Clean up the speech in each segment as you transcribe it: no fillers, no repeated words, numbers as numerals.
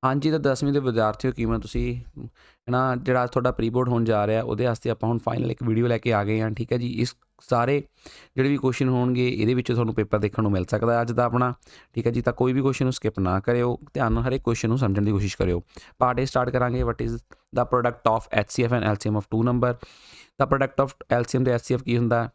हाँ जी, तो 10वीं ਦੇ ਵਿਦਿਆਰਥੀਓ ਕਿਵੇਂ ਤੁਸੀਂ ਹੈ ਨਾ ਜਿਹੜਾ ਤੁਹਾਡਾ ਪ੍ਰੀ ਬੋਰਡ ਹੋਣ ਜਾ ਰਿਹਾ ਉਹਦੇ ਵਾਸਤੇ ਆਪਾਂ ਹੁਣ ਫਾਈਨਲ ਇੱਕ ਵੀਡੀਓ ਲੈ ਕੇ ਆ ਗਏ ਹਾਂ। ਠੀਕ ਹੈ ਜੀ, ਇਸ ਸਾਰੇ ਜਿਹੜੇ ਵੀ ਕੁਐਸਚਨ ਹੋਣਗੇ ਇਹਦੇ ਵਿੱਚੋਂ ਤੁਹਾਨੂੰ ਪੇਪਰ ਦੇਖਣ ਨੂੰ ਮਿਲ ਸਕਦਾ ਅੱਜ ਦਾ ਆਪਣਾ। ਠੀਕ ਹੈ ਜੀ, ਤਾਂ ਕੋਈ ਵੀ ਕੁਐਸਚਨ ਨੂੰ ਸਕਿਪ ਨਾ ਕਰਿਓ, ਧਿਆਨ ਨਾਲ ਹਰ ਇੱਕ ਕੁਐਸਚਨ ਨੂੰ ਸਮਝਣ ਦੀ ਕੋਸ਼ਿਸ਼ ਕਰਿਓ। ਪਾਰਟ ਏ ਸਟਾਰਟ ਕਰਾਂਗੇ। What is the product of HCF and LCM of 2 number. The product of LCM ਤੇ HCF ਕੀ ਹੁੰਦਾ?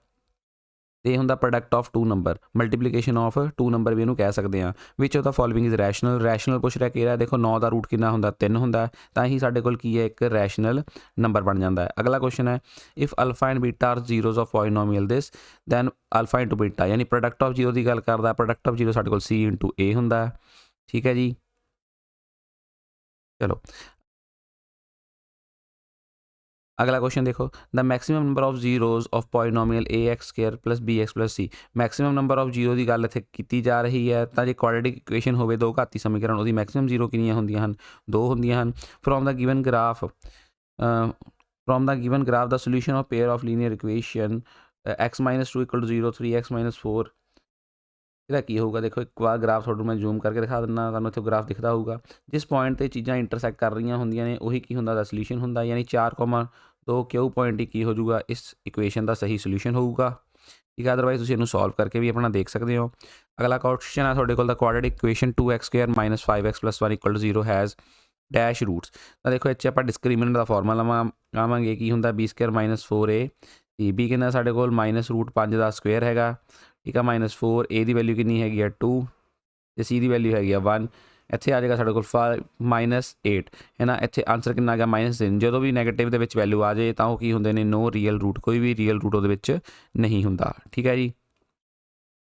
ਇਹ ਹੁੰਦਾ product of 2 number, multiplication of 2 number ਵੀ ਇਹਨੂੰ ਕਹਿ ਸਕਦੇ ਹਾਂ। Which of the following is rational ਪੁੱਛ ਰਿਹਾ ਕਿਹੜਾ? ਦੇਖੋ 9 ਦਾ ਰੂਟ ਕਿੰਨਾ ਹੁੰਦਾ? 3 ਹੁੰਦਾ, ਤਾਂ ਹੀ ਸਾਡੇ ਕੋਲ ਕੀ ਹੈ ਇੱਕ ਰੈਸ਼ਨਲ ਨੰਬਰ ਬਣ ਜਾਂਦਾ ਹੈ। ਅਗਲਾ ਕੁਐਸਚਨ ਹੈ if alpha and beta are zeros of polynomial this then alpha into beta, ਯਾਨੀ ਪ੍ਰੋਡਕਟ ਆਫ ਜ਼ੀਰੋ ਦੀ ਗੱਲ ਕਰਦਾ। ਪ੍ਰੋਡਕਟ ਆਫ ਜ਼ੀਰੋ ਸਾਡੇ ਕੋਲ C ਇੰਟੂ A ਹੁੰਦਾ। ਠੀਕ ਹੈ ਜੀ, ਚਲੋ अगला क्वेश्चन देखो, the maximum number of zeros of polynomial AX square plus BX plus C। Maximum number of zero की गल इत्थे कीती जा रही है, तो जो क्वाड्रेटिक इक्वेशन हो दो घाती समीकरण वो मैक्सिमम जीरो कितनियां होंदियां हन? 2 होंदियां हन। From the given graph the solution of pair of linear equation x minus 2 equal to 0 3x minus 4 ਇਹਦਾ ਕੀ ਹੋਊਗਾ? ਦੇਖੋ ਇੱਕ ਵਾਰ ਗ੍ਰਾਫ ਤੁਹਾਨੂੰ ਮੈਂ ਜ਼ੂਮ ਕਰਕੇ ਦਿਖਾ ਦਿੰਦਾ, ਤੁਹਾਨੂੰ ਇੱਥੇ ਗ੍ਰਾਫ ਦਿਖਦਾ ਹੋਊਗਾ। ਜਿਸ ਪੁਆਇੰਟ ਤੇ ਚੀਜ਼ਾਂ ਇੰਟਰਸੈਕਟ ਕਰ ਰਹੀਆਂ ਹੁੰਦੀਆਂ ਨੇ ਉਹੀ ਕੀ ਹੁੰਦਾ? ਦਾ ਸੋਲੂਸ਼ਨ ਹੁੰਦਾ, ਯਾਨੀ 4,2 ਕਿਊ ਪੁਆਇੰਟ ਹੀ ਕੀ ਹੋ ਜਾਊਗਾ? ਇਸ ਇਕੁਏਸ਼ਨ ਦਾ ਸਹੀ ਸੋਲੂਸ਼ਨ ਹੋਊਗਾ। ਠੀਕ ਹੈ, ਅਦਰਵਾਈਜ਼ ਤੁਸੀਂ ਇਹਨੂੰ ਸੋਲਵ ਕਰਕੇ ਵੀ ਆਪਣਾ ਦੇਖ ਸਕਦੇ ਹੋ। ਅਗਲਾ ਕੁਐਸਚਨ ਹੈ ਤੁਹਾਡੇ ਕੋਲ the quadratic equation 2x² minus 5x plus 1 equal to 0 has dash roots. ਤਾਂ ਦੇਖੋ ਇੱਥੇ ਆਪਾਂ ਡਿਸਕ੍ਰਿਮੀਨੈਂਟ ਦਾ ਫਾਰਮੂਲਾ ਲਾਵਾਂਗੇ, ਕੀ ਹੁੰਦਾ? b² ਮਾਈਨਸ 4a ਤੇ b ਕਿੰਨਾ ਸਾਡੇ ਕੋਲ? ਮਾਈਨਸ ਰੂਟ 5 ਦਾ ਸਕੁਅਰ ਹੈਗਾ। ਠੀਕ ਆ, ਮਾਈਨਸ 4 A ਦੀ ਵੈਲਿਊ ਕਿੰਨੀ ਹੈਗੀ ਆ? 2 ਤੇ C ਦੀ ਵੈਲਿਊ ਹੈਗੀ ਆ 1। ਇੱਥੇ ਆ ਜਾਏਗਾ ਸਾਡੇ ਕੋਲ 5 ਮਾਈਨਸ 8 ਹੈ ਨਾ। ਇੱਥੇ ਆਨਸਰ ਕਿੰਨਾ ਆ ਗਿਆ? -3। ਜਦੋਂ ਵੀ ਨੈਗੇਟਿਵ ਦੇ ਵਿੱਚ ਵੈਲਿਊ ਆ ਜਾਏ ਤਾਂ ਉਹ ਕੀ ਹੁੰਦੇ ਨੇ? ਨੋ ਰੀਅਲ ਰੂਟ, ਕੋਈ ਵੀ ਰੀਅਲ ਰੂਟ ਉਹਦੇ ਵਿੱਚ ਨਹੀਂ ਹੁੰਦਾ। ਠੀਕ ਹੈ ਜੀ,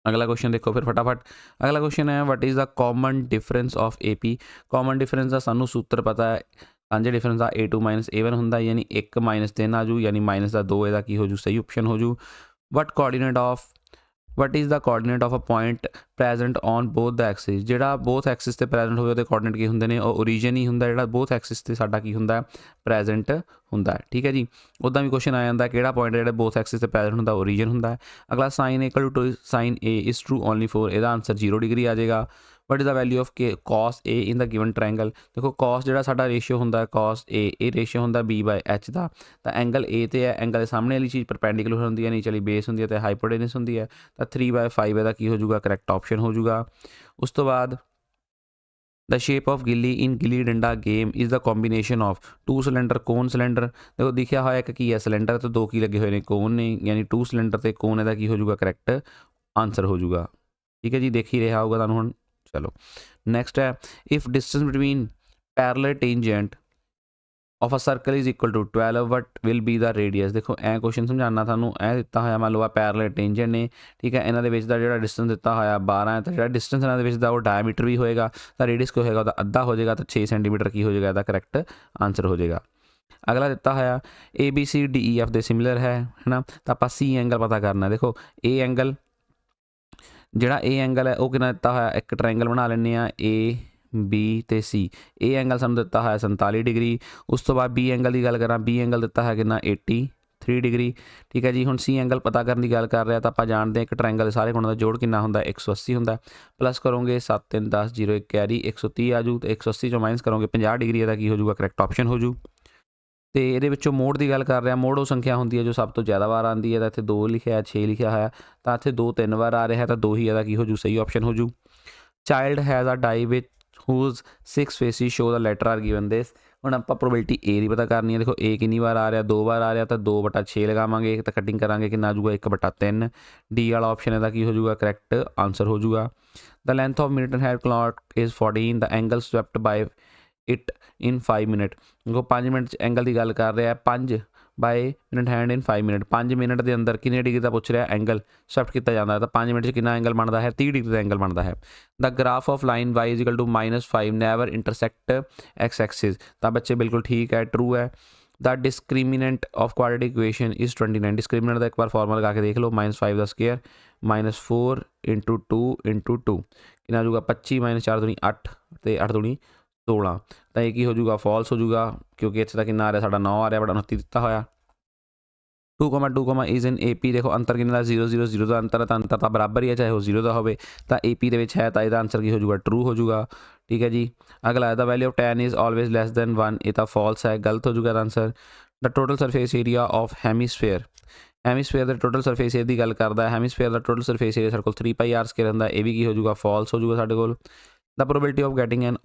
ਅਗਲਾ ਕੁਐਸਚਨ ਦੇਖੋ ਫਿਰ ਫਟਾਫਟ। ਅਗਲਾ ਕੁਐਸਚਨ ਹੈ what is the common difference of AP। Common difference ਦਾ ਸਾਨੂੰ ਸੂਤਰ ਪਤਾ ਹੈ, ਸਾਂਝੇ ਡਿਫਰੈਂਸ ਦਾ A2 ਮਾਈਨਸ A1 ਹੁੰਦਾ, ਯਾਨੀ 1 ਮਾਈਨਸ 3 ਆ ਜੂ, ਯਾਨੀ ਮਾਈਨਸ ਦਾ 2 ਇਹਦਾ ਕੀ ਹੋ ਜੂ? ਸਹੀ ਆਪਸ਼ਨ ਹੋ ਜੂ। What is the coordinate of a point present on both the axis. ਜਿਹੜਾ ਬੋਥ ਐਕਸਿਸ ਤੇ ਪ੍ਰੈਜ਼ੈਂਟ ਹੋਵੇ ਉਹਦੇ ਕੋਆਰਡੀਨੇਟ ਕੀ ਹੁੰਦੇ ਨੇ? ਉਹ ਓਰੀਜਨ ਹੀ ਹੁੰਦਾ ਜਿਹੜਾ ਬੋਥ ਐਕਸਿਸ ਤੇ ਸਾਡਾ ਕੀ ਹੁੰਦਾ? ਪ੍ਰੈਜ਼ੈਂਟ ਹੁੰਦਾ। ਠੀਕ ਹੈ ਜੀ, ਉੱਦਾਂ ਵੀ ਕੁਐਸਚਨ ਆ ਜਾਂਦਾ ਕਿਹੜਾ ਪੁਆਇੰਟ ਜਿਹੜਾ ਬੋਥ ਐਕਸਿਸ ਤੇ ਪ੍ਰੈਜ਼ੈਂਟ ਹੁੰਦਾ? ਓਰੀਜਨ ਹੁੰਦਾ। ਅਗਲਾ sine equal to sine A is true only for, ਇਹਦਾ ਆਨਸਰ 0 ਡਿਗਰੀ ਆ ਜਾਏਗਾ। What is the value of cos A in the given triangle. ਦੇਖੋ cos ਜਿਹੜਾ ਸਾਡਾ ਰੇਸ਼ੀਓ ਹੁੰਦਾ cos A, ਇਹ ਰੇਸ਼ੀਓ ਹੁੰਦਾ B/H ਦਾ, ਤਾਂ ਐਂਗਲ A ਤੇ ਹੈ, ਐਂਗਲ ਦੇ ਸਾਹਮਣੇ ਵਾਲੀ ਚੀਜ਼ ਪਰਪੈਂਡੀਕੂਲਰ ਹੁੰਦੀ ਹੈ, ਨੀਚੇ ਵਾਲੀ ਬੇਸ ਹੁੰਦੀ ਹੈ ਤੇ ਹਾਈਪੋਟੇਨਸ ਹੁੰਦੀ ਹੈ, ਤਾਂ 3/5 ਇਹਦਾ ਕੀ ਹੋ ਜਾਊਗਾ? ਕਰੈਕਟ ਆਪਸ਼ਨ ਹੋ ਜਾਊਗਾ। ਉਸ ਤੋਂ ਬਾਅਦ ਦ ਸ਼ੇਪ ਆਫ ਗਿੱਲੀ in gilli danda game is the combination of 2 cylinder cone cylinder. ਦੇਖੋ ਦਿਖਿਆ ਹੋਇਆ ਇੱਕ ਕੀ ਹੈ? ਸਿਲੰਡਰ, ਤੇ 2 ਕੀ ਲੱਗੇ ਹੋਏ ਨੇ? ਕੋਨ ਨੇ, ਯਾਨੀ 2 ਸਿਲੰਡਰ ਤੇ ਕੋਨ, ਇਹਦਾ ਕੀ ਹੋ ਜਾਊਗਾ? ਕਰੈਕਟ ਆਨਸਰ ਹੋ ਜਾਊਗਾ। ਠੀਕ ਹੈ ਜੀ, ਦੇਖ ਹੀ ਰਿਹਾ ਹੋਊਗਾ ਤੁਹਾਨੂੰ ਹੁਣ। ਚਲੋ ਨੈਕਸਟ ਹੈ if distance between parallel tangent of a circle is equal to 12 what will be the radius. ਦੇਖੋ ਐ ਕੁਐਸਚਨ ਸਮਝਾਉਣਾ ਤੁਹਾਨੂੰ, ਇਹ ਦਿੱਤਾ ਹੋਇਆ ਮੰਨ ਲਓ ਆ ਪੈਰਲਲ ਟੇਂਜੈਂਟ ਨੇ। ਠੀਕ ਹੈ, ਇਹਨਾਂ ਦੇ ਵਿੱਚ ਦਾ ਜਿਹੜਾ ਡਿਸਟੈਂਸ ਦਿੱਤਾ ਹੋਇਆ 12 ਹੈ, ਤਾਂ ਜਿਹੜਾ ਡਿਸਟੈਂਸ ਇਹਨਾਂ ਦੇ ਵਿੱਚ ਦਾ ਉਹ ਡਾਇਮੀਟਰ ਵੀ ਹੋਏਗਾ, ਤਾਂ ਰੇਡੀਅਸ ਕੀ ਹੋਏਗਾ? ਉਹਦਾ ਅੱਧਾ ਹੋ ਜਾਏਗਾ, ਤਾਂ 6 ਸੈਂਟੀਮੀਟਰ ਕੀ ਹੋ ਜਾਏਗਾ? ਇਹਦਾ ਕਰੈਕਟ ਆਨਸਰ ਹੋ ਜਾਏਗਾ। ਅਗਲਾ ਦਿੱਤਾ ਹੋਇਆ ABCDEF ਦੇ ਸਿਮਿਲਰ ਹੈ ਨਾ, ਤਾਂ ਆਪਾਂ C ਐਂਗਲ ਪਤਾ ਕਰਨਾ। ਦੇਖੋ A ਐਂਗਲ, ਜਿਹੜਾ A ਐਂਗਲ ਹੈ ਉਹ ਕਿੰਨਾ ਦਿੱਤਾ ਹੋਇਆ? ਇੱਕ ਟਰਾਇੰਗਲ ਬਣਾ ਲੈਂਦੇ ਆ AB ਤੇ C। A ਐਂਗਲ ਸਾਨੂੰ ਦਿੱਤਾ ਹੋਇਆ 47 ਡਿਗਰੀ। ਉਸ ਤੋਂ ਬਾਅਦ B ਐਂਗਲ ਦੀ ਗੱਲ ਕਰਾਂ, B ਐਂਗਲ ਦਿੱਤਾ ਹੈ ਕਿੰਨਾ? 83 ਡਿਗਰੀ। ਠੀਕ ਹੈ ਜੀ, ਹੁਣ C ਐਂਗਲ ਪਤਾ ਕਰਨ ਦੀ ਗੱਲ ਕਰ ਰਿਹਾ, ਤਾਂ ਆਪਾਂ ਜਾਣਦੇ ਹਾਂ ਇੱਕ ਟਰਾਇੰਗਲ ਦੇ ਸਾਰੇ ਕੋਣਾਂ ਦਾ ਜੋੜ ਕਿੰਨਾ ਹੁੰਦਾ? 180 ਹੁੰਦਾ। ਪਲੱਸ ਕਰੋਗੇ 7 3 10 0 1 ਕੈਰੀ 130 ਆ ਜੂ, ਤੇ 180 ਚੋਂ ਮਾਈਨਸ ਕਰੋਗੇ 50 ਡਿਗਰੀ, ਇਹਦਾ ਕੀ ਹੋ ਜਾਊਗਾ? ਕਰੈਕਟ ਆਪਸ਼ਨ ਹੋ ਜੂ। ਤੇ ਇਹਦੇ ਵਿੱਚੋਂ ਮੋਡ ਦੀ ਗੱਲ ਕਰ ਰਿਹਾ, ਮੋਡ ਉਹ ਸੰਖਿਆ ਹੁੰਦੀ ਹੈ ਜੋ ਸਭ ਤੋਂ ਜ਼ਿਆਦਾ ਵਾਰ ਆਉਂਦੀ ਹੈ, ਤਾਂ ਇੱਥੇ 2 ਲਿਖਿਆ 6 ਲਿਖਿਆ ਹੋਇਆ, ਤਾਂ ਇੱਥੇ 2 3 ਵਾਰ ਆ ਰਿਹਾ, ਤਾਂ 2 ਹੀ ਇਹਦਾ ਕੀ ਹੋ ਜੂ? ਸਹੀ ਆਪਸ਼ਨ ਹੋ ਜੂ। Child has a die which whose 6 faces show the letter are given this। ਹੁਣ ਆਪਾਂ ਪ੍ਰੋਬੇਬਿਲਿਟੀ A ਦੀ ਪਤਾ ਕਰਨੀ ਹੈ। ਦੇਖੋ A ਕਿੰਨੀ ਵਾਰ ਆ ਰਿਹਾ? 2 ਵਾਰ ਆ ਰਿਹਾ, ਤਾਂ 2/6 ਲਗਾਵਾਂਗੇ, ਤਾਂ ਕਟਿੰਗ ਕਰਾਂਗੇ ਕਿੰਨਾ ਆ ਜੂਗਾ? 1/3। D ਵਾਲਾ ਆਪਸ਼ਨ ਇਹਦਾ ਕੀ ਹੋ ਜੂਗਾ? ਕਰੈਕਟ ਆਨਸਰ ਹੋ ਜੂਗਾ। The length of minute hand clock is 14 the angle swept by it in 5 minute. ਦੇਖੋ 5 ਮਿੰਟ 'ਚ ਐਂਗਲ ਦੀ ਗੱਲ ਕਰ ਰਿਹਾ, 5 by minute hand in 5 minute. 5 minute ਦੇ ਅੰਦਰ ਕਿੰਨੇ ਡਿਗਰੀ ਦਾ ਪੁੱਛ ਰਿਹਾ? ਐਂਗਲ ਸਵੈਪਟ ਕੀਤਾ ਜਾਂਦਾ, ਤਾਂ 5 ਮਿੰਟ 'ਚ ਕਿੰਨਾ ਐਂਗਲ ਬਣਦਾ ਹੈ? 30 ਡਿਗਰੀ ਦਾ ਐਂਗਲ ਬਣਦਾ ਹੈ। The graph of line y is equal to -5 never intersect x axis. ਤਾਂ ਬੱਚੇ ਬਿਲਕੁਲ ਠੀਕ ਹੈ, ਟਰੂ ਹੈ। The discriminant of quadratic equation is 29। Discriminant ਦਾ ਇੱਕ ਵਾਰ ਫਾਰਮੂਲਾ ਲਗਾ ਕੇ ਦੇਖ ਲਓ, -5 ਦਾ ਸਕੁਅਰ -4 × 2 × 2 ਕਿੰਨਾ ਆ ਜੂਗਾ? 25 -4 ਦੂਣੀ 8 ਤੇ 8 ਦੂਣੀ 16, ਤਾਂ ਇਹ ਕੀ ਹੋ ਜੂਗਾ? ਫਾਲਸ ਹੋ ਜੂਗਾ, ਕਿਉਂਕਿ ਇੱਥੇ ਤਾਂ ਕਿੰਨਾ ਆ ਰਿਹਾ ਸਾਡਾ? 9 ਆ ਰਿਹਾ, ਬੜਾ 29 ਦਿੱਤਾ ਹੋਇਆ। 2,2 ਇਜ਼ ਇਨ AP। ਦੇਖੋ ਅੰਤਰ ਕਿੰਨਾ ਦਾ 0 0 0 ਦਾ ਅੰਤਰ ਹੈ, ਤਾਂ ਅੰਤਰ ਤਾਂ ਬਰਾਬਰ ਹੀ ਹੈ, ਚਾਹੇ ਉਹ 0 ਦਾ ਹੋਵੇ। ਤਾਂ AP ਦੇ ਵਿੱਚ ਹੈ, ਤਾਂ ਇਹਦਾ ਆਂਸਰ ਕੀ ਹੋ ਜਾਊਗਾ, ਟਰੂ ਹੋ ਜਾਊਗਾ। ਠੀਕ ਹੈ ਜੀ। ਅਗਲਾ ਦਾ value of tan is always less than 1, ਇਹ ਤਾਂ ਫਾਲਸ ਹੈ, ਗਲਤ ਹੋ ਜਾਊਗਾ answer. The total surface area of hemisphere ਦਾ ਟੋਟਲ ਸਰਫੇਸ ਏਰੀਆ ਦੀ ਗੱਲ ਕਰਦਾ ਹੈ। ਹੈਮੀਸਫੇਅਰ ਦਾ ਟੋਟਲ ਸਰਫੇਸ ਏਰੀਆ ਸਾਡੇ ਕੋਲ 3πr ਸਕੁਅਰ ਹੁੰਦਾ, ਇਹ ਵੀ ਕੀ ਹੋ ਜਾਊਗਾ, ਫਾਲਸ ਹੋ ਜਾਊਗਾ ਸਾਡੇ ਕੋਲ। The probability of getting an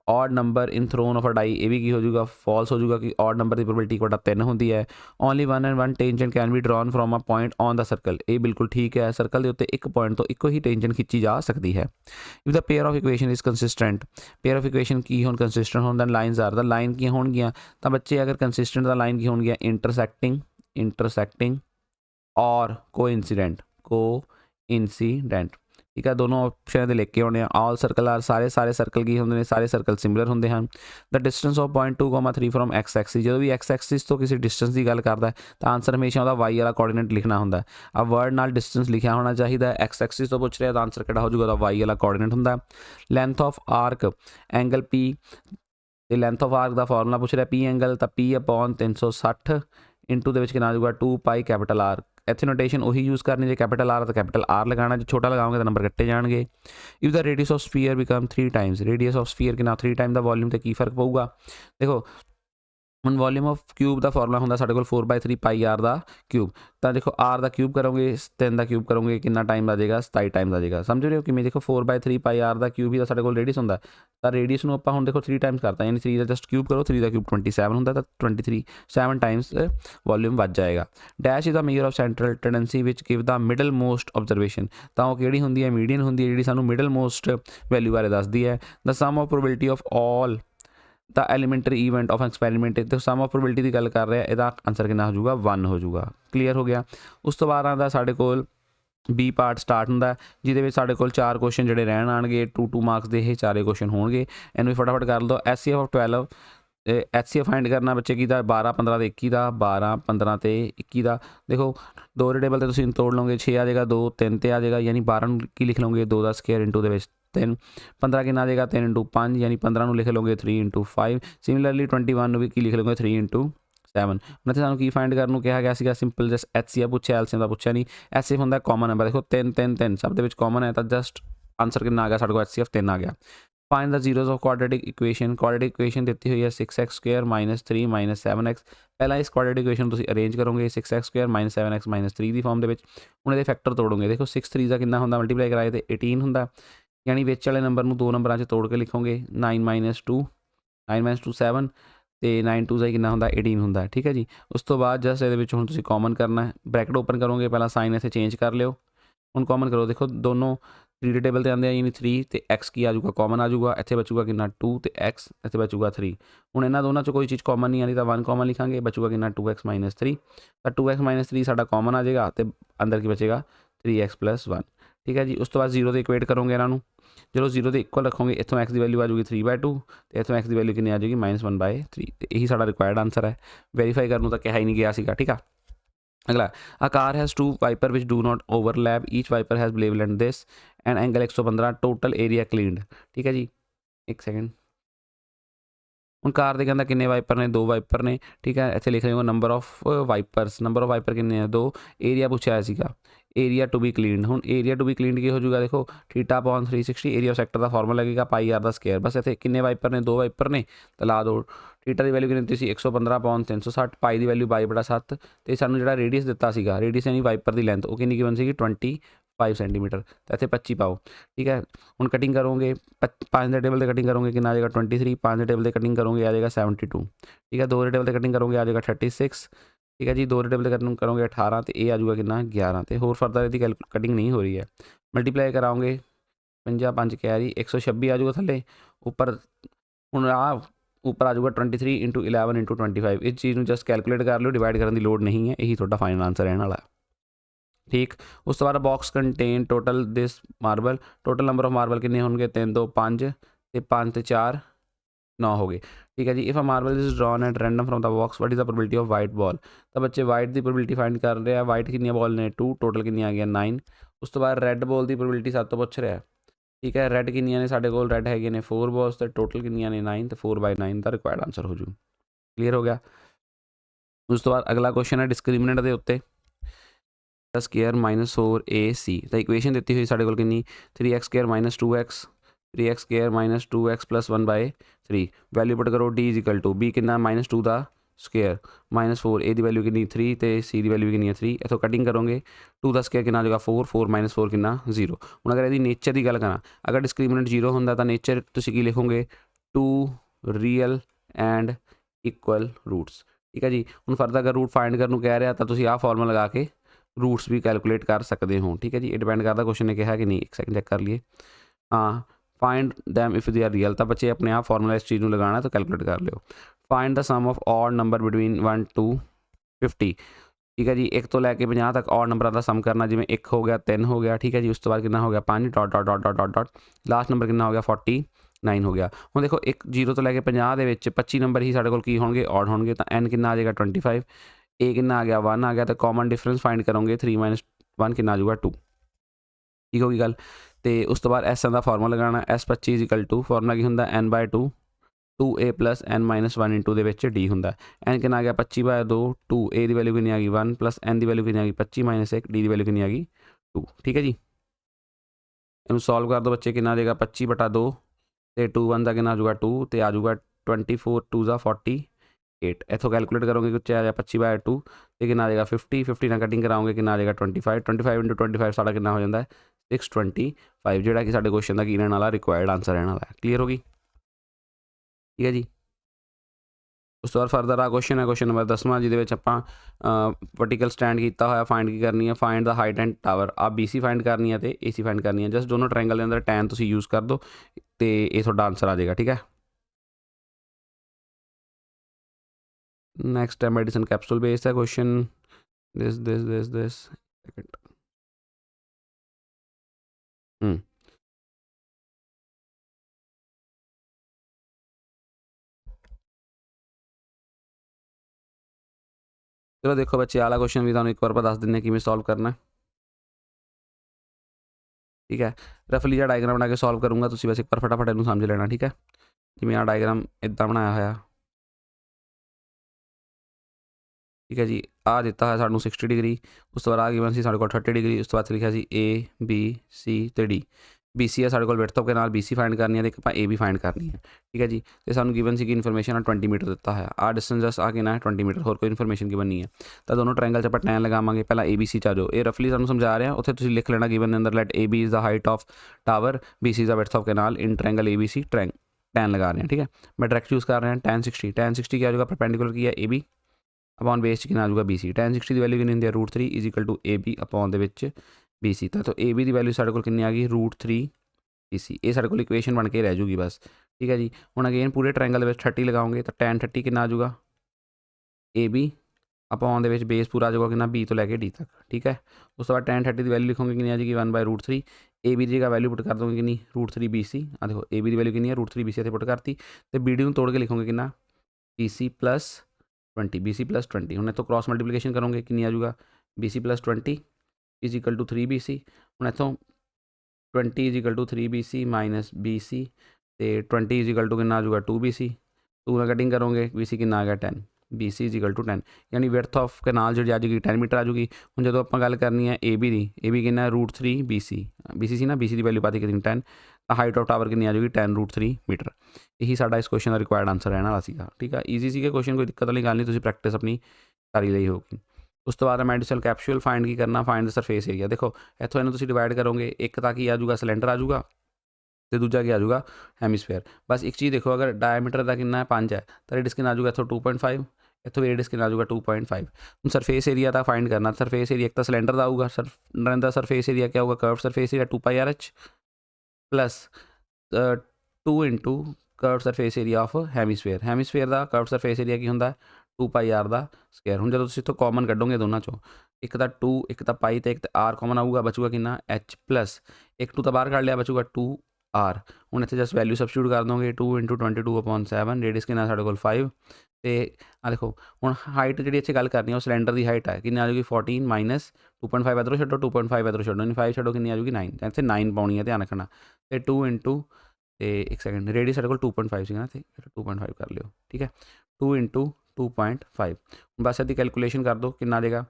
odd number in thrown of a die, ये भी की हो जाएगा, फॉल्स हो जाएगा कि ऑड नंबर की प्रोबेबिलिटी 1/3 होती है। Only 1 and 1 tangent can be drawn from a point on the circle, ये बिल्कुल ठीक है, सर्कल के उत्ते एक पॉइंट तो एको ही टेंजेंट खिंची जा सकती है। If the pair of equation is consistent, pair of equation की होन कंसिस्टेंट होन, then lines are, the line की होणगियां तो बच्चे अगर कंसिस्टेंट द लाइन की होणगियां इंटरसैक्टिंग और कोइंसीडेंट। ठीक है, दोनों ऑप्शन लिख के आने। ऑल सर्कल आर, सारे सर्कल की होंगे, सारे सर्कल सिमिलर होंगे हैं। The distance of point 2,3 from x axis, जो भी एक्स एक्सिस तो किसी डिस्टेंस की गल करता है तो आंसर हमेशा वह वाई वाला कोऑर्डिनेट लिखना होंगे। अब वर्ड नाल डिस्टेंस लिखा होना चाहिए, एक्स एक्सिस तो पूछ रहा तो आंसर किहड़ा हो जाएगा, वाई वाला कोऑर्डिनेट होंगे। Length of arc angle P, length of arc का फॉर्मूला पूछ रहा P एंगल, तो P/360 इंटू के कितना आ जाऊगा 2π कैपिटल R। इतने नोटेशन वही यूज़ करनी, जो कैपिटल आर तो कैपिटल आर लगाना, जो छोटा लगाओगे तो नंबर कट्टे जाएंगे। If the radius of sphere become 3 times, radius of sphere कितना 3 टाइम द वॉल्यूम, तो की फर्क पऊगा। देखो ਹੁਣ वॉल्यूम ऑफ क्यूब का फॉर्मूला होंगे साढ़े को 4/3πr का क्यूब, तो देखो r का क्यूब करोगे 3 का क्यूब करोगे कितना टाइम आ जाएगा, 27 टाइम्स आ जाएगा। समझ रहे हो कि मैं देखो 4/3πr का क्यूब ही साढ़े को रेडियस होंगे, तो रेडियस में आप देखो 3 टाइम्स करता, यानी 3 का जस्ट क्यूब करो, 3 का क्यूब 27 होंगे, तो 7 टाइम्स वॉल्यूम बच जाएगा। Dash is the measure of central tendency which give the middle most observation, तो वह कि होंगी है, मीडियन होंगी है, जी सानू मिडल मोस्ट वैल्यू बारे दसदी है। The sum of probability of all the elementary event of experiment, तो सम ऑफ प्रोबेबिलिटी की गल कर रहे हैं, इसका आंसर कितना हो जाएगा, 1 हो जाएगा। क्लीयर हो गया। उस तो बाद आता साढ़े कोल बी पार्ट स्टार्ट होंगे, जिहदे साढ़े कोल 4 क्वेश्चन जोड़े रहन आएंगे, 2 मार्क्स के ये 4 क्वेश्चन होंगे। इन्हू फटाफट कर लो। HCF ऑफ 12, HCF फाइंड करना बच्चे की 12 15 ते 21 का, 12 15 ते 21 का। देखो दो दे टेबल से तुम तोड़ लोगे, 6 आ जाएगा, 2 3 ते आ जाएगा, यानी 12 की लिख लोगे 2 का स्केयर इंटू दे 3, 15 कितना आ जाएगा 3 इंटू 5, यानी 15 लिख लोगे 3 इंटू 5। सिमिलरली 21 भी की लिख लोगे 3 इंटू 7। मैं सानू की फाइंड करने कहा गया सीगा, सिंपल जस्ट HCF पूछा, एलसीएम का पूछा नहीं। HCF होंगे कॉमन नंबर, देखो 3 3 3 सब के कॉमन है, तो जस्ट आंसर कितना आ गया साढ़े को, HCF 3 आ गया। Find the zeros of quadratic equation देती हुई है 6x² - 3 - 7x। पहला इस क्वाड्रेटिक इक्वेशन तुम अरेंज करोगे 6x² - 7x - 3 की फॉर्म के, हूँ ये फैक्टर तोड़ोगे। देखो 6 3 का कितना होंगे, मल्टीप्लाई कराए तो 18 होंगे, यानी विच वाले नंबर में 2 नंबर तोड़ के लिखोगे 9 - 2 7, तो 9 2 कितना होंगे 18 होंगे। ठीक है जी। उस तो बाद जस्ट ये हूँ कॉमन करना है, ब्रैकेट ओपन करोगे, पहला साइन इतने चेंज कर लियो, हूँ कॉमन करो। देखो दोनों 3 दे टेबल से आते हैं, यानी 3 तो x की आ जाऊगा कॉमन आ जाऊगा, इतने बचूगा कि 2 तो x, इतने बचूगा 3। हूँ इन्होंने दोनों चो कोई चीज़ कॉमन नहीं आती, तो 1 कॉमन लिखांगे, बचूगा कि 2x - 3, तो 2x - 3 साडा कॉमन आ जाएगा, तो अंदर की बचेगा 3x + 1। ठीक है जी। उस तो बाद 0 से इक्वेट करोगे इन्हों, जो 0 से इक्वल रखोगे, इतों x की वैल्यू आ जाएगी 3/2, तो इतों x की वैल्यू कितनी आ जाएगी -1/3। तो यही साडा रिक्वायर्ड आंसर है। वेरीफाई करने तो कहा ही नहीं गया सीगा। ठीक है। अगला, a car has 2 wiper which do not overlap, each wiper has wavelength this and angle 115, total area cleaned. ठीक है जी। एक सेकेंड, हूँ कार के कहता किन्ने वाइपर ने, 2 वाइपर ने। ठीक है, इतने लिख रहे हो number of wipers, number of wiper किन्ने हैं 2। एरिया पूछा है, एरिया टू बी क्लीनड। हूँ एरिया टू बी क्लीनड की हो जाएगा, देखो θ/360, एरिया ऑफ सेक्टर का फॉर्मूला लगेगा πr का स्केयर। बस इतने किन्ने वाइपर ने, 2 वाइपर ने, तो ला दो। θ की वैल्यू कितनी सी 115/360, पाई की वैल्यू 22/7, तो सानू जो रेडियस दिता सीगा, रेडियस यानी वाइपर की लेंथ वो कितनी गिवन सी 25 सेंटीमीटर, तो इतने 25 पाओ। ठीक है। हूँ कटिंग करोगे 5 के टेबल से कटिंग करोगे कितना आ जाएगा 23, 5 के टेबल से कटिंग करोगे आ जाएगा 72। ठीक है। 2 के टेबल से कटिंग करोगे आ जाएगा 36। ठीक है जी। 2 के टेबल से कटिंग करोगे 18, तो ये आ जाएगा कितना 11। तो होर फर्दर यदि कटिंग नहीं हो रही है, मल्टीप्लाई कराओगे 50 5 कैरी 126 आ जाऊगा थले ऊपर। हूँ आ ऊपर आ जाऊगा 23 × 11 × 25। इस चीज़ में जस्ट कैलकुलेट कर लो, डिवाइड करने की लोड़ नहीं है, यही थोड़ा फाइनल आंसर रहने वाला। ठीक। उस तो बाद box contain total this marble, total number of marble कितने होंगे 3 2 5, तो 5 ते 4 9 हो गए। ठीक है जी। If a marble is drawn at random from the box, what is the probability of white ball. तो बच्चे वाइट की प्रोबेबिलिटी फाइंड कर रहे हैं, वाइट कितनी बॉल ने 2, टोटल कितनी आ गया 9। उस तो बाद रैड बॉल की प्रोबेबिलिटी सात तो पूछ रहा है। ठीक है। रैड कितनी ने साढ़े को, रैड है 4 बॉल्स, तो टोटल कितनी ने 9, तो 4/9 का रिक्वायर्ड आंसर हो जू। क्लीयर हो गया। ਉਸ ਤੋਂ ਬਾਅਦ ਅਗਲਾ ਕੁਐਸਚਨ ਹੈ ਡਿਸਕ੍ਰਿਮੀਨੈਂਟ ਦੇ ਉੱਤੇ ਸਕੁਅਰ -4ac ਤਾਂ ਇਕੁਏਸ਼ਨ ਦਿੱਤੀ ਹੋਈ ਸਾਡੇ ਕੋਲ ਕਿੰਨੀ 3x² -2x 3x² -2x + 1/3 value ਪੁੱਟ ਕਰੋ d = b ਕਿੰਨਾ -2 ਦਾ ਸਕੁਅਰ -4 a ਦੀ ਵੈਲਿਊ ਕਿੰਨੀ 3 ਤੇ c ਦੀ ਵੈਲਿਊ ਕਿੰਨੀ ਹੈ 3 ਇੱਥੋਂ ਕਟਿੰਗ ਕਰੋਗੇ 2 ਦਾ ਸਕੁਅਰ ਕਿੰਨਾ ਆ ਜਾਊਗਾ 4 4 -4 ਕਿੰਨਾ 0 ਹੁਣ ਅਗਰ ਇਹਦੀ ਨੇਚਰ ਦੀ ਗੱਲ ਕਰਾਂ ਅਗਰ ਡਿਸਕ੍ਰਿਮੀਨੈਂਟ 0 ਹੁੰਦਾ ਤਾਂ ਨੇਚਰ ਤੁਸੀਂ ਕੀ ਲਿਖੋਗੇ 2 ਰੀਅਲ ਐਂਡ ਇਕੁਅਲ ਰੂਟਸ ਠੀਕ ਹੈ ਜੀ। ਹੁਣ ਫਰਦਰ ਅਗਰ ਰੂਟ ਫਾਈਂਡ ਕਰਨ ਨੂੰ ਕਹਿ ਰਿਹਾ ਤਾਂ ਤੁਸੀਂ ਆਹ ਫਾਰਮੂਲਾ ਲਗਾ ਕੇ रूट्स भी कैलकुलेट कर सकते हो ठीक है जी। ये डिपेंड करता क्वेश्चन ने कहा कि नहीं एक सेकंड चेक कर लिए हाँ find them if they are real तो बच्चे अपने आप फॉर्मूला इस चीज़ को लगाना तो कैलकुलेट कर लियो। Find the sum of odd number between 1 to 50 ठीक है जी। एक तो लैके 50 तक ऑड नंबर का सम करना जिमें 1 हो गया 3 हो गया ठीक है जी। उस तो बाद कितना हो गया 5 dot dot dot dot dot dot last number कितना हो गया 49 हो गया। हुण देखो एक 0 तो लैके 50 ਦੇ ਵਿੱਚ 25 नंबर ही साढ़े कोल की होणगे ऑड होणगे तो n कितना आ जाएगा 25 ए कितना आ गया 1 आ गया तो कॉमन डिफरेंस फाइंड करोगे 3 - 1 कितना आ जाऊगा 2 ठीक होगी गल। तो उस तो बाद एस का फॉर्मूला लगाना S25 = फॉर्मूला की होंगे n/2 2a + n - 1 * d होंगे n कितना आ गया 25/2 2 a की वैल्यू कितनी आ गई 1 + n की वैल्यू कितनी आ गई 25 - 1 d की वैल्यू कितनी आ गई 2 ठीक है जी। इनू सॉल्व कर दो बच्चे कितना आ जाएगा 25/2 तो 2 1 का कितना आ जाऊगा 2 तो आ जाऊगा 24 2 * 40 8 इतों कैलकुलेट करोगे कुछ आ जाएगा 25/2 तो कितना आ जाएगा 50 ना कटिंग कराओगे कितना आ जाएगा 25 25 × 25 साढ़ा कितना हो जाता है 625 जोड़ा कि साढ़े क्वेश्चन का की रहने वाला रिक्वायर्ड आंसर रहने वाला है। क्लीयर होगी ठीक है जी। उस तो बाद फरदर आ क्वेश्चन है क्वेश्चन नंबर 10वां जिसे आप वर्टिकल स्टैंड किया होया फाइंड की करनी है find the height and tower आप BC फाइंड करनी है तो AC फाइंड करनी है जस्ट दोनों ट्रायंगल के अंदर टैन तुम यूज़ कर दो तो ये थोड़ा आंसर आ जाएगा ठीक है। नेक्स्ट है मेडिसिन कैप्सूल बेस्ड है क्वेश्चन दिस सेकंड चलो देखो बच्चे आला क्वेश्चन भी तुहानू एक बार दस दिने कि सॉल्व करना ठीक है। रफली जहा डायग्राम बना के सॉल्व करूँगा तुम बस एक बार फटाफट इनू समझ लेना ठीक है। जिमें आ डायग्राम इदा बनाया होया ठीक है जी। आ दिता है सानू 60 डिग्री उस तो बाद आ गिवन सी साडे कोल 30 डिग्री उस तो बाद लिखा सी A B C तो D BC है साडे कोल विड्थ ऑफ के नाल BC फाइंड करनी है तो एक A भी फाइंड करनी है ठीक है जी। तो सानू गिवन सी कि इन्फॉर्मेशन 20 मीटर दिता है आ डिस्टेंस जस्ट आ कितना है 20 मीटर होर कोई इन्फॉर्मेशन गिवन नहीं है तो दोनों ट्रायंगल च आप टैन लगावांगे पहला ABC च आ जाओ ये रफली सानू समझा रहे हैं उत्थे तुसीं लिख लेना गिवन के अंदर let AB is the height of tower BC is the width of canal in triangle ABC tan लगा रहे हैं ठीक है। मैं डायरेक्ट यूज़ कर रहे हैं tan 60 क्या आ जाएगा परपेंडिकुलर की है AB अपॉन बेस कितना आ जाऊगा BC tan 60 की वैल्यू कितनी होंगी √3 = AB अपॉन BC तो AB की वैल्यू साढ़े कोल कितनी आ गई √3 BC ये साढ़े कोल इक्वेशन बन के रह जूगी बस ठीक है जी। हुण अगेन पूरे ट्रायंगल 30 लगाओगे तो tan 30 कितना आ जाऊगा AB अपॉन बेस पूरा आ जाऊगा कितना B तो लैके D तक ठीक है। उस बाद tan 30 की वैल्यू लिखोगे कितनी आ जाएगी 1/√3 AB की जगह वैल्यू पुट कर दोगे कितनी √3 BC आ देखो AB की वैल्यू कितनी है √3 BC इतने पुट करती तो BD तोड़ के लिखोगे कितना BC + 20 BC + 20 हमने तो क्रॉस मल्टीप्लिकेशन करोगे कि आ जाऊगा BC + 20 = 3 BC हम इतों 20 = 3 BC - BC तो 20 = कितना आ जाऊगा 2 BC 2 में कटिंग करोगे BC कितना आ गया 10 BC = 10 यानी विड्थ ऑफ कैनाल जी आ जाएगी 10 मीटर आ जाऊगी। हम जो आप गल करनी है AB की AB कितना √3 BC BC सी ना BC की वैल्यू पाती कितनी 10 हाइट ऑफ टावर कितनी आ जाएगी 10 √3 मीटर यही साडा इस क्वेश्चन का रिक्वायर्ड आंसर रहने वाला सीगा ठीक है। ईजी सी क्वेश्चन कोई दिक्कत वाली गल नहीं तुसीं प्रैक्टिस अपनी कर ही ली होगी। उस तो बाद मेडिसिनल कैप्सूल फाइंड की करना फाइंड द सरफेस एरिया देखो इतों इन्हूं तुसीं डिवाइड करोगे एक तां की आ जाऊगा सिलेंडर आ जाऊगा तो दूजा क्या आ जाऊगा हैमीस्फेयर बस एक चीज़ देखो अगर डायमीटर का कितना है 5 है तो रेडियस कितना आ जाऊगा इतों 2.5 इतों रेडियस कितना आ जाऊगा 2.5 हम सरफेस एरिया का फाइंड करना सरफेस एरिया एक तो सिलेंडर का आऊगा सिलेंडर का सरफेस एरिया क्या होगा curve surface area 2πRH plus 2 * curve surface area of hemisphere का कर्व सरफेस एरिया की होंगे 2πR का स्क्वायर हम जो इतों कॉमन कढोगे दोनों चों एक तो 2 एक तो पाई तो एक तो R कॉमन आऊगा बचूगा कि H प्लस एक 2 तो बाहर कढ़ लिया बचूगा 2R हम इतने जस्ट वैल्यू सबस्टिट्यूट कर दोगे 2 × 22/7 रेडियस कितना साढ़े कोल 5 तो आ देखो हम हाइट जी इतने गल करनी है सिलेंडर की हाइट है कि आ जाएगी 14 - 2.5 इधरों छो 2.5 इधरों छो 5 छो कि आ जाएगी 9 इतने 9 पानी है ध्यान रखना तो 2 * तो एक सेकंड रेडियस साढ़े कोल 2.5 सी ना तो 2.5 कर लियो ठीक है 2 * 2.5 बस ਇਹਦੀ ਕੈਲਕੂਲੇਸ਼ਨ ਕਰ ਦਿਓ ਕਿੰਨਾ ਆ ਜਾਏਗਾ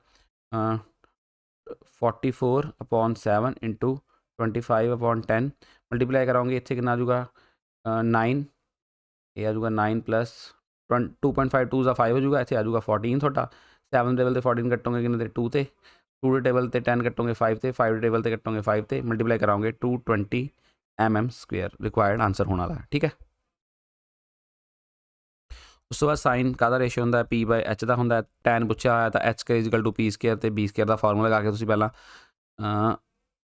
44/7 इंटू 25/10 ਮਲਟੀਪਲਾਈ ਕਰਾਂਗੇ ਇੱਥੇ ਕਿੰਨਾ ਆ ਜਾਊਗਾ 9 ਇਹ ਆ ਜਾਊਗਾ 9 प्लस 2.5 2 5 ਹੋ ਜਾਊਗਾ ਇੱਥੇ ਆ ਜਾਊਗਾ 14 ਤੁਹਾਡਾ 7 ਟੇਬਲ 'ਤੇ 14 ਕੱਟੋਗੇ ਕਿੰਨੇ 'ਤੇ 2 'ਤੇ 2 ਦੇ ਟੇਬਲ 'ਤੇ 10 ਕੱਟੋਗੇ 5 'ਤੇ 5 ਦੇ ਟੇਬਲ 'ਤੇ ਕੱਟੋਗੇ 5 'ਤੇ ਮਲਟੀਪਲਾਈ ਕਰਾਂਗੇ 220 mm ਸਕੁਏਅਰ ਰਿਕੁਆਇਰਡ ਆਂਸਰ ਹੋਣ ਵਾਲਾ ਠੀਕ ਹੈ। ਉਸ ਤੋਂ ਬਾਅਦ ਸਾਈਨ ਕਾਹਦਾ ਰੇਸ਼ੋ ਹੁੰਦਾ ਪੀ ਬਾਈ ਐਚ ਦਾ ਹੁੰਦਾ ਟੈਨ ਪੁੱਛਿਆ ਹੋਇਆ ਤਾਂ H square is equal to P square ਅਤੇ ਬੀ ਸਕੁਏਅਰ ਦਾ ਫਾਰਮੂਲਾ ਲਗਾ ਕੇ ਤੁਸੀਂ ਪਹਿਲਾਂ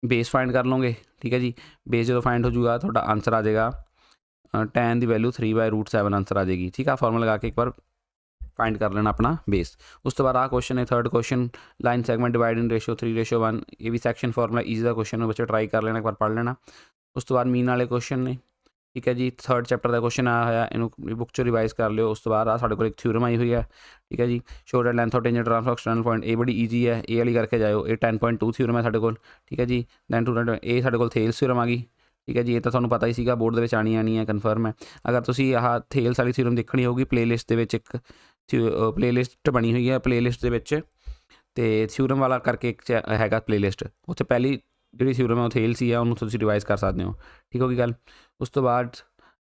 ਬੇਸ ਫਾਈਂਡ ਕਰ ਲਓਗੇ ਠੀਕ ਹੈ ਜੀ। ਬੇਸ ਜਦੋਂ ਫਾਈਂਡ ਹੋ ਜਾਊਗਾ ਤੁਹਾਡਾ ਆਂਸਰ ਆ ਜਾਏਗਾ ਟੈਨ ਦੀ ਵੈਲਿਊ 3/√7 ਆਂਸਰ ਆ ਜਾਏਗੀ ਠੀਕ ਆ। ਫਾਰਮੂਲਾ ਲਗਾ ਕੇ ਇੱਕ ਵਾਰ फाइंड कर लेना अपना बेस। उस तो बाद आ क्वेश्चन है third question line segment divide in ratio 3/1 ये भी सैक्शन फॉर्मूला ईजी का क्वेश्चन है बच्चे ट्राई कर लेना एक बार पढ़ लेना। उस तो बाद मीन वाले क्वेश्चन ने ठीक है जी थर्ड चैप्टर का क्वेश्चन आया है इन्हों बुक चो रिवाइज कर लियो। उस तो बाद साढ़े को एक थ्योरम आई हुई है ठीक है जी show that length of tangent transfer external point ये बड़ी ईजी है ये वाली करके जाओ ये 10.2 थ्योरम है साढ़े को ठीक है जी। दैन टू ये साढ़े को थेल्स थ्योरम आ गई ठीक है जी ये तो थोड़ा पता ही सीगा बोर्ड के आनी है कन्फर्म है। अगर तुम आह थेल्स वाली थ्योरम देखनी होगी प्लेलिस्ट के एक प्लेलिस्ट बनी हुई है प्लेलिस्ट के तो थ्योरम वाला करके एक हैगा प्लेलिस्ट उत्थे पहली जी थ्योरम है थेल्स ही है उन्होंने तुम रिवाइज कर सकते हो ठीक होगी गल। उस तो बाद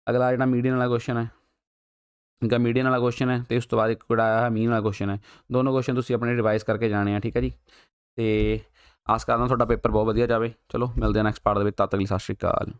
अगला जो मीडियन वाला क्वेश्चन है इनका मीडियन वाला क्वेश्चन है तो उस तो बाद एक जोड़ा आया मीन वाला क्वेश्चन है दोनों क्वेश्चन तुम अपने रिवाइज करके जाने हैं ठीक है जी। तो आस करना थोड़ा पेपर बहुत वधिया जाए चलो मिलते हैं नैक्सट पार्ट तक सत श्री अकाल।